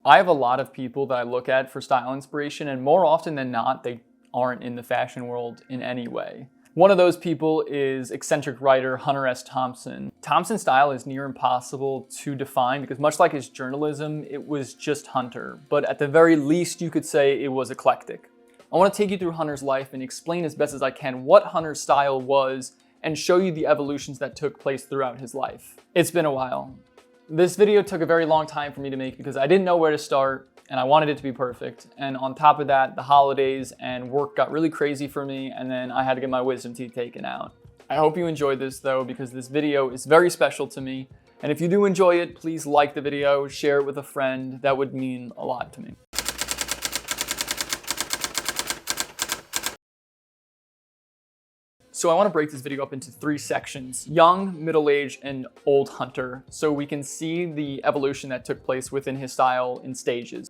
I have a lot of people that I look at for style inspiration, and more often than not, they aren't in the fashion world in any way. One of those people is eccentric writer Hunter S Thompson. Thompson's style is near impossible to define because much like his journalism, it was just Hunter. But at the very least, you could say it was eclectic. I want to take you through Hunter's life and explain as best as I can what Hunter's style was and show you the evolutions that took place throughout his life. It's been a while. This video took a very long time for me to make because I didn't know where to start and I wanted it to be perfect. And on top of that, the holidays and work got really crazy for me, and then I had to get my wisdom teeth taken out. I hope you enjoyed this though, because this video is very special to me. And if you do enjoy it, please like the video, share it with a friend. That would mean a lot to me. So I want to break this video up into 3 sections: young, middle-aged, and old Hunter, so we can see the evolution that took place within his style in stages.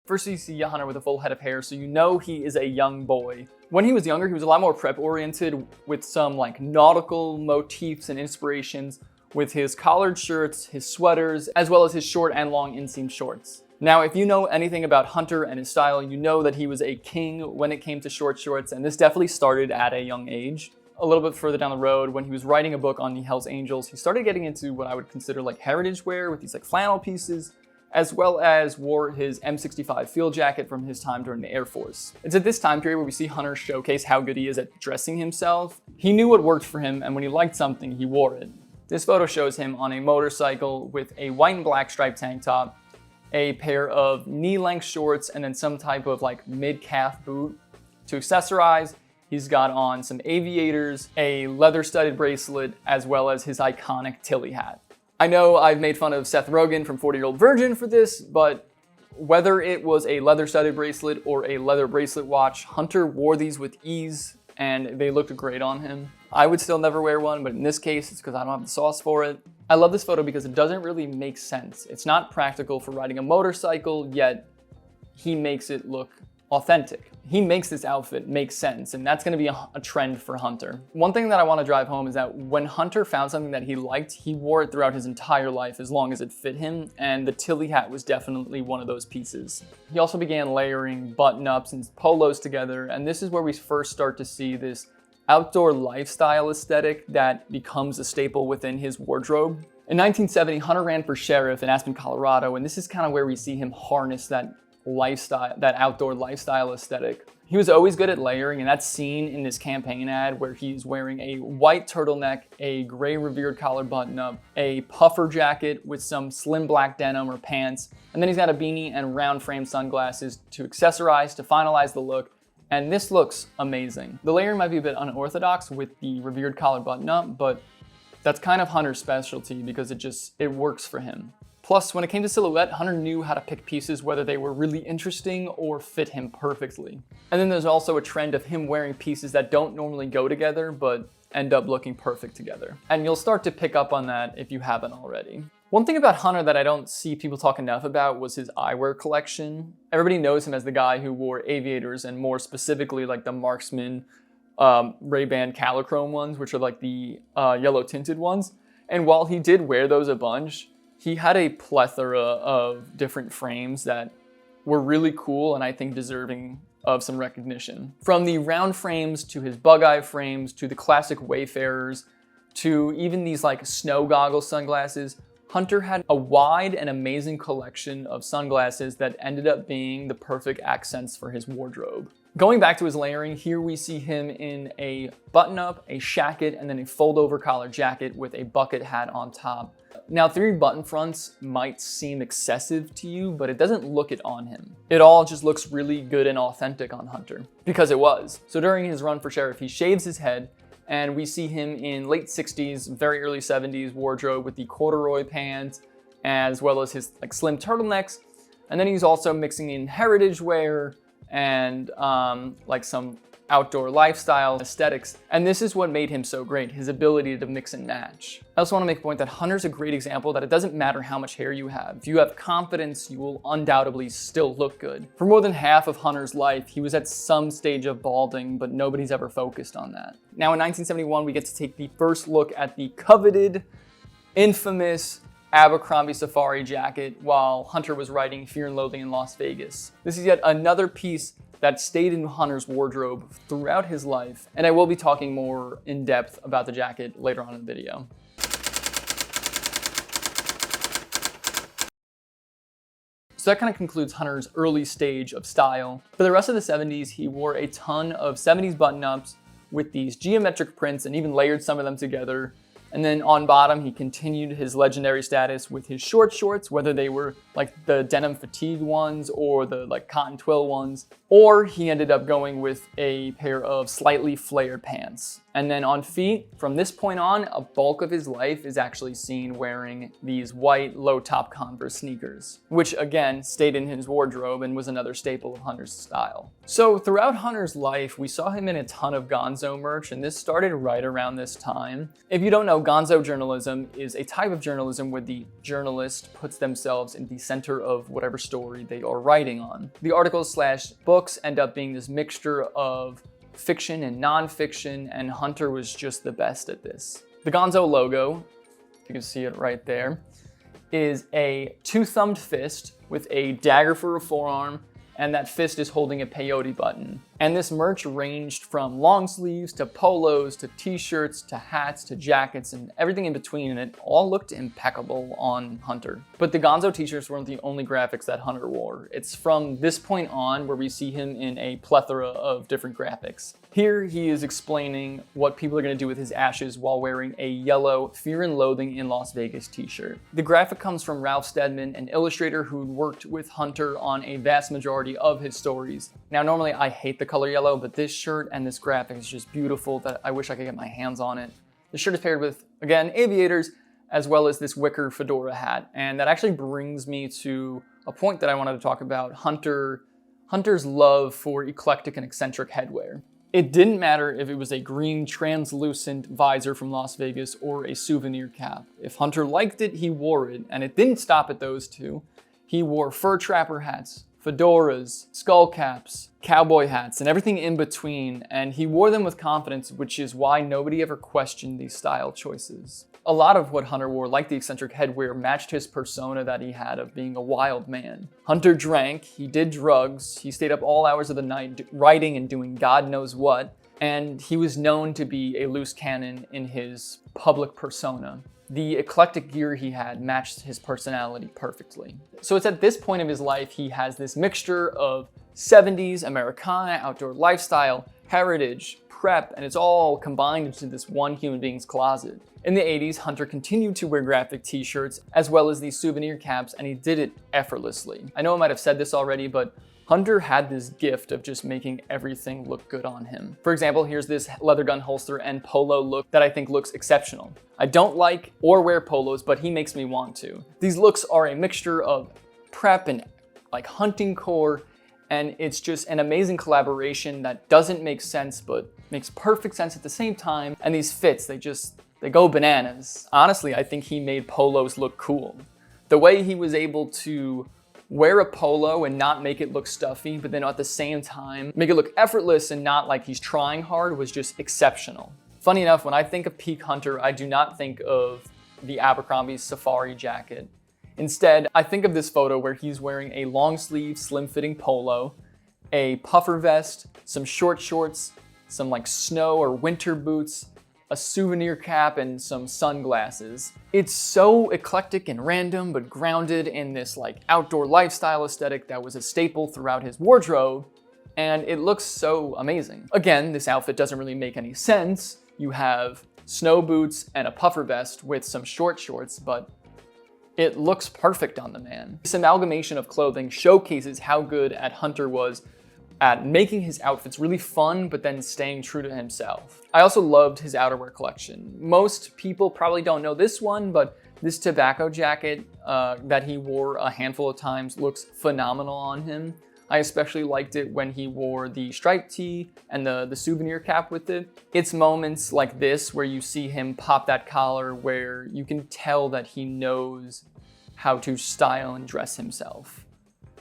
First, you see Hunter with a full head of hair, so you know he is a young boy. When he was younger, he was a lot more prep-oriented with some like nautical motifs and inspirations with his collared shirts, his sweaters, as well as his short and long inseam shorts. Now, if you know anything about Hunter and his style, you know that he was a king when it came to short shorts, and this definitely started at a young age. A little bit further down the road, when he was writing a book on the Hells Angels, he started getting into what I would consider like heritage wear with these like flannel pieces, as well as wore his M65 field jacket from his time during the Air Force. It's at this time period where we see Hunter showcase how good he is at dressing himself. He knew what worked for him, and when he liked something, he wore it. This photo shows him on a motorcycle with a white and black striped tank top, a pair of knee-length shorts, and then some type of like mid-calf boot. To accessorize, he's got on some aviators, a leather-studded bracelet, as well as his iconic Tilly hat. I know I've made fun of Seth Rogen from 40-Year-Old Virgin for this, but whether it was a leather-studded bracelet or a leather bracelet watch, Hunter wore these with ease, and they looked great on him. I would still never wear one, but in this case, it's because I don't have the sauce for it. I love this photo because it doesn't really make sense. It's not practical for riding a motorcycle, yet he makes it look authentic. He makes this outfit make sense, and that's gonna be a trend for Hunter. One thing that I wanna drive home is that when Hunter found something that he liked, he wore it throughout his entire life as long as it fit him, and the Tilly hat was definitely one of those pieces. He also began layering button-ups and polos together, and this is where we first start to see this outdoor lifestyle aesthetic that becomes a staple within his wardrobe. In 1970, Hunter ran for sheriff in Aspen, Colorado, and this is kind of where we see him harness that lifestyle, that outdoor lifestyle aesthetic. He was always good at layering, and that's seen in this campaign ad where he's wearing a white turtleneck, a gray revered collar button-up, a puffer jacket with some slim black denim or pants, and then he's got a beanie and round frame sunglasses to accessorize, to finalize the look. And this looks amazing. The layering might be a bit unorthodox with the revered collar button-up, but that's kind of Hunter's specialty because it works for him. Plus, when it came to silhouette, Hunter knew how to pick pieces whether they were really interesting or fit him perfectly. And then there's also a trend of him wearing pieces that don't normally go together, but end up looking perfect together. And you'll start to pick up on that if you haven't already. One thing about Hunter that I don't see people talk enough about was his eyewear collection. Everybody knows him as the guy who wore aviators, and more specifically like the Marksman Ray-Ban Calichrome ones, which are like the yellow tinted ones. And while he did wear those a bunch, he had a plethora of different frames that were really cool and I think deserving of some recognition. From the round frames to his bug-eye frames to the classic Wayfarers to even these like snow goggle sunglasses, Hunter had a wide and amazing collection of sunglasses that ended up being the perfect accents for his wardrobe. Going back to his layering, here we see him in a button-up, a shacket, and then a fold-over collar jacket with a bucket hat on top. Now, 3 button fronts might seem excessive to you, but it doesn't look it on him. It all just looks really good and authentic on Hunter, because it was. So during his run for sheriff, he shaves his head, and we see him in late 60s, very early 70s wardrobe with the corduroy pants, as well as his like slim turtlenecks. And then he's also mixing in heritage wear and like some outdoor lifestyle aesthetics. And this is what made him so great, his ability to mix and match. I also want to make a point that Hunter's a great example that it doesn't matter how much hair you have. If you have confidence, you will undoubtedly still look good. For more than half of Hunter's life, he was at some stage of balding, but nobody's ever focused on that. Now in 1971, we get to take the first look at the coveted infamous Abercrombie safari jacket while Hunter was writing Fear and Loathing in Las Vegas. This is yet another piece that stayed in Hunter's wardrobe throughout his life, and I will be talking more in depth about the jacket later on in the video. So that kind of concludes Hunter's early stage of style. For the rest of the 70s, he wore a ton of 70s button-ups with these geometric prints and even layered some of them together. And then on bottom, he continued his legendary status with his short shorts, whether they were like the denim fatigue ones or the like cotton twill ones, or he ended up going with a pair of slightly flared pants. And then on feet, from this point on, a bulk of his life is actually seen wearing these white low-top Converse sneakers, which again stayed in his wardrobe and was another staple of Hunter's style. So throughout Hunter's life, we saw him in a ton of Gonzo merch, and this started right around this time. If you don't know, Gonzo journalism is a type of journalism where the journalist puts themselves in the center of whatever story they are writing on. The articles / books end up being this mixture of fiction and nonfiction, and Hunter was just the best at this. The Gonzo logo, if you can see it right there, is a two-thumbed fist with a dagger for a forearm, and that fist is holding a peyote button. And this merch ranged from long sleeves to polos to t-shirts to hats to jackets and everything in between, and it all looked impeccable on Hunter. But the Gonzo t-shirts weren't the only graphics that Hunter wore. It's from this point on where we see him in a plethora of different graphics. Here he is explaining what people are gonna do with his ashes while wearing a yellow Fear and Loathing in Las Vegas t-shirt. The graphic comes from Ralph Steadman, an illustrator who worked with Hunter on a vast majority of his stories. Now, normally I hate the color yellow, but this shirt and this graphic is just beautiful that I wish I could get my hands on it. The shirt is paired with, again, aviators, as well as this wicker fedora hat. And that actually brings me to a point that I wanted to talk about, Hunter's love for eclectic and eccentric headwear. It didn't matter if it was a green translucent visor from Las Vegas or a souvenir cap. If Hunter liked it, he wore it, and it didn't stop at those two. He wore fur trapper hats, fedoras, skull caps, cowboy hats, and everything in between, and he wore them with confidence, which is why nobody ever questioned these style choices. A lot of what Hunter wore, like the eccentric headwear, matched his persona that he had of being a wild man. Hunter drank, he did drugs, he stayed up all hours of the night writing and doing God knows what, and he was known to be a loose cannon in his public persona. The eclectic gear he had matched his personality perfectly. So it's at this point of his life he has this mixture of 70s, Americana, outdoor lifestyle, heritage, prep, and it's all combined into this one human being's closet. In the 80s, Hunter continued to wear graphic t-shirts as well as these souvenir caps, and he did it effortlessly. I know I might have said this already, but Hunter had this gift of just making everything look good on him. For example, here's this leather gun holster and polo look that I think looks exceptional. I don't like or wear polos, but he makes me want to. These looks are a mixture of prep and like hunting core, and it's just an amazing collaboration that doesn't make sense, but makes perfect sense at the same time. And these fits, they go bananas. Honestly, I think he made polos look cool. The way he was able to wear a polo and not make it look stuffy, but then at the same time, make it look effortless and not like he's trying hard was just exceptional. Funny enough, when I think of peak Hunter, I do not think of the Abercrombie safari jacket. Instead, I think of this photo where he's wearing a long sleeve, slim fitting polo, a puffer vest, some short shorts, some like snow or winter boots, a souvenir cap, and some sunglasses. It's so eclectic and random, but grounded in this like outdoor lifestyle aesthetic that was a staple throughout his wardrobe, and it looks so amazing. Again, this outfit doesn't really make any sense. You have snow boots and a puffer vest with some short shorts, but it looks perfect on the man. This amalgamation of clothing showcases how good Hunter was at making his outfits really fun, but then staying true to himself. I also loved his outerwear collection. Most people probably don't know this one, but this tobacco jacket that he wore a handful of times looks phenomenal on him. I especially liked it when he wore the striped tee and the souvenir cap with it. It's moments like this where you see him pop that collar where you can tell that he knows how to style and dress himself.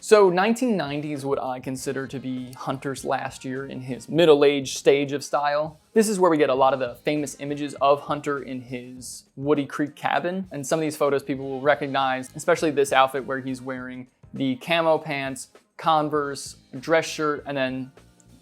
So 1990 is what I consider to be Hunter's last year in his middle-aged stage of style. This is where we get a lot of the famous images of Hunter in his Woody Creek cabin. And some of these photos people will recognize, especially this outfit where he's wearing the camo pants, Converse, dress shirt, and then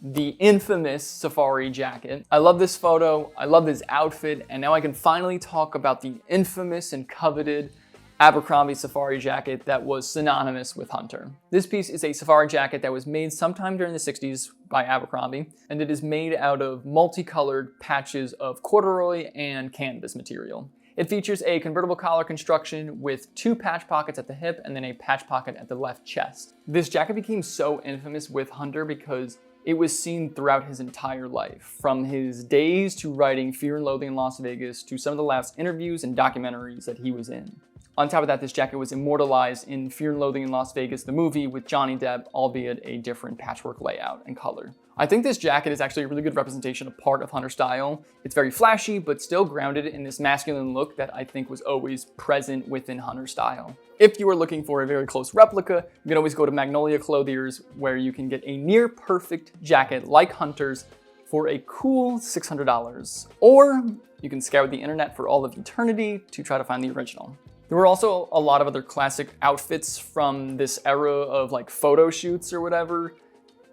the infamous safari jacket. I love this photo, I love this outfit, and now I can finally talk about the infamous and coveted Abercrombie safari jacket that was synonymous with Hunter. This piece is a safari jacket that was made sometime during the 60s by Abercrombie, and it is made out of multicolored patches of corduroy and canvas material. It features a convertible collar construction with 2 patch pockets at the hip and then a patch pocket at the left chest. This jacket became so infamous with Hunter because it was seen throughout his entire life, from his days to writing Fear and Loathing in Las Vegas to some of the last interviews and documentaries that he was in. On top of that, this jacket was immortalized in Fear and Loathing in Las Vegas, the movie with Johnny Depp, albeit a different patchwork layout and color. I think this jacket is actually a really good representation of part of Hunter's style. It's very flashy, but still grounded in this masculine look that I think was always present within Hunter's style. If you are looking for a very close replica, you can always go to Magnolia Clothiers, where you can get a near perfect jacket like Hunter's for a cool $600. Or you can scour the internet for all of eternity to try to find the original. There were also a lot of other classic outfits from this era of like photo shoots or whatever,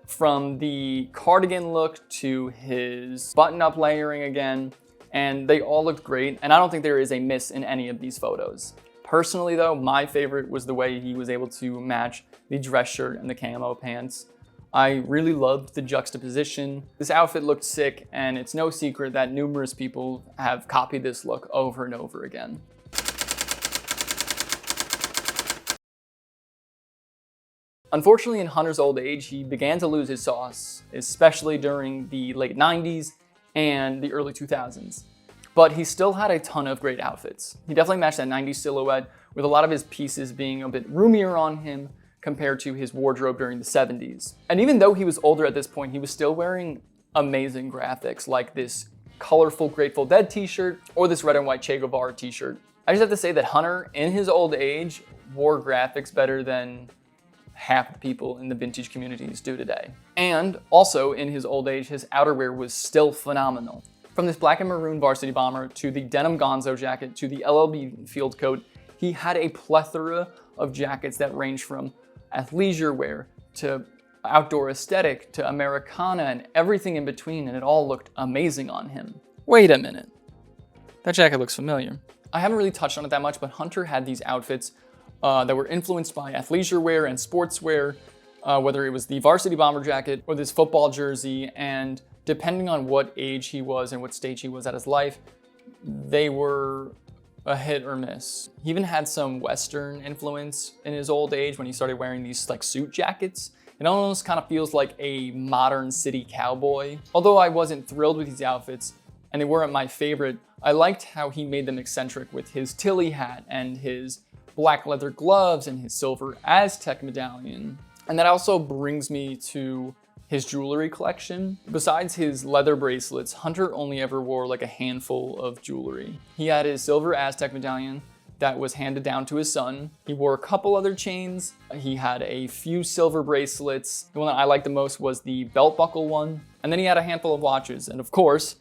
from the cardigan look to his button-up layering again, and they all looked great, and I don't think there is a miss in any of these photos. Personally though, my favorite was the way he was able to match the dress shirt and the camo pants. I really loved the juxtaposition. This outfit looked sick, and it's no secret that numerous people have copied this look over and over again. Unfortunately, in Hunter's old age, he began to lose his sauce, especially during the late 90s and the early 2000s. But he still had a ton of great outfits. He definitely matched that 90s silhouette, with a lot of his pieces being a bit roomier on him compared to his wardrobe during the 70s. And even though he was older at this point, he was still wearing amazing graphics like this colorful Grateful Dead t-shirt or this red and white Che Guevara t-shirt. I just have to say that Hunter, in his old age, wore graphics better than half the people in the vintage communities do today. And also, in his old age, his outerwear was still phenomenal. From this black and maroon varsity bomber to the denim gonzo jacket to the LLB field coat, he had a plethora of jackets that range from athleisure wear to outdoor aesthetic to Americana and everything in between, and it all looked amazing on him. Wait a minute. That jacket looks familiar. I haven't really touched on it that much, but Hunter had these outfits that were influenced by athleisure wear and sportswear, whether it was the varsity bomber jacket or this football jersey, and depending on what age he was and what stage he was at his life, they were a hit or miss. He even had some Western influence in his old age when he started wearing these like suit jackets. It almost kind of feels like a modern city cowboy. Although I wasn't thrilled with these outfits and they weren't my favorite, I liked how he made them eccentric with his Tilly hat and his black leather gloves and his silver Aztec medallion. And that also brings me to his jewelry collection. Besides his leather bracelets, Hunter only ever wore like a handful of jewelry. He had his silver Aztec medallion that was handed down to his son. He wore a couple other chains. He had a few silver bracelets. The one that I liked the most was the belt buckle one. And then he had a handful of watches. And of course,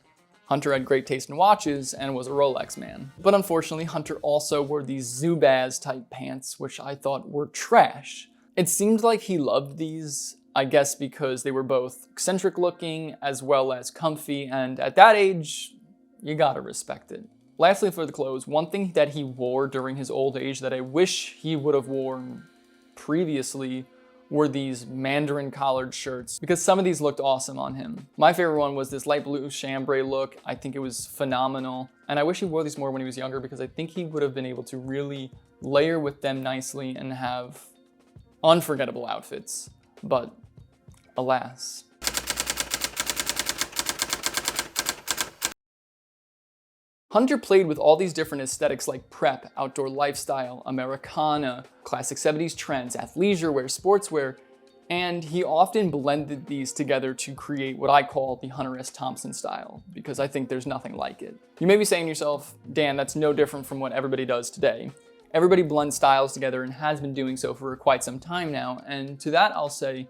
Hunter had great taste in watches and was a Rolex man. But unfortunately, Hunter also wore these Zubaz type pants, which I thought were trash. It seemed like he loved these, I guess because they were both eccentric looking as well as comfy, and at that age, you gotta respect it. Lastly, for the clothes, one thing that he wore during his old age that I wish he would have worn previously were these mandarin collared shirts, because some of these looked awesome on him. My favorite one was this light blue chambray look. I think it was phenomenal, and I wish he wore these more when he was younger because I think he would have been able to really layer with them nicely and have unforgettable outfits. But alas. Hunter played with all these different aesthetics like prep, outdoor lifestyle, Americana, classic 70s trends, athleisure wear, sportswear, and he often blended these together to create what I call the Hunter S Thompson style, because I think there's nothing like it. You may be saying to yourself, Dan, that's no different from what everybody does today. Everybody blends styles together and has been doing so for quite some time now. And to that, I'll say,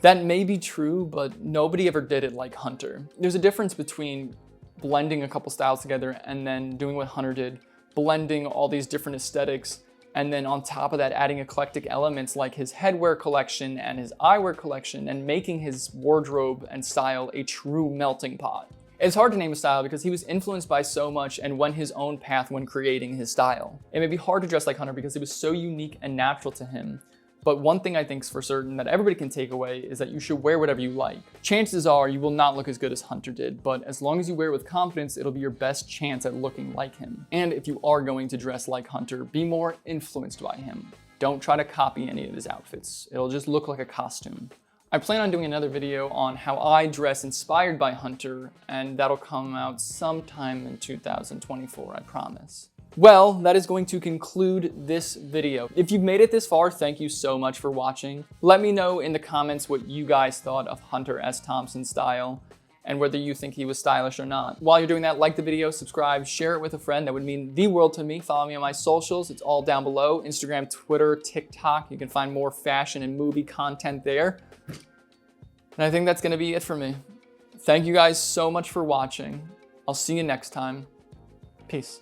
that may be true, but nobody ever did it like Hunter. There's a difference between blending a couple styles together and then doing what Hunter did, blending all these different aesthetics, and then on top of that, adding eclectic elements like his headwear collection and his eyewear collection, and making his wardrobe and style a true melting pot. It's hard to name a style because he was influenced by so much and went his own path when creating his style. It may be hard to dress like Hunter because it was so unique and natural to him. But one thing I think is for certain that everybody can take away is that you should wear whatever you like. Chances are you will not look as good as Hunter did, but as long as you wear it with confidence, it'll be your best chance at looking like him. And if you are going to dress like Hunter, be more influenced by him. Don't try to copy any of his outfits. It'll just look like a costume. I plan on doing another video on how I dress inspired by Hunter, and that'll come out sometime in 2024, I promise. Well, that is going to conclude this video. If you've made it this far, thank you so much for watching. Let me know in the comments what you guys thought of Hunter S Thompson's style and whether you think he was stylish or not. While you're doing that, like the video, subscribe, share it with a friend. That would mean the world to me. Follow me on my socials. It's all down below. Instagram, Twitter, TikTok. You can find more fashion and movie content there. And I think that's gonna be it for me. Thank you guys so much for watching. I'll see you next time. Peace.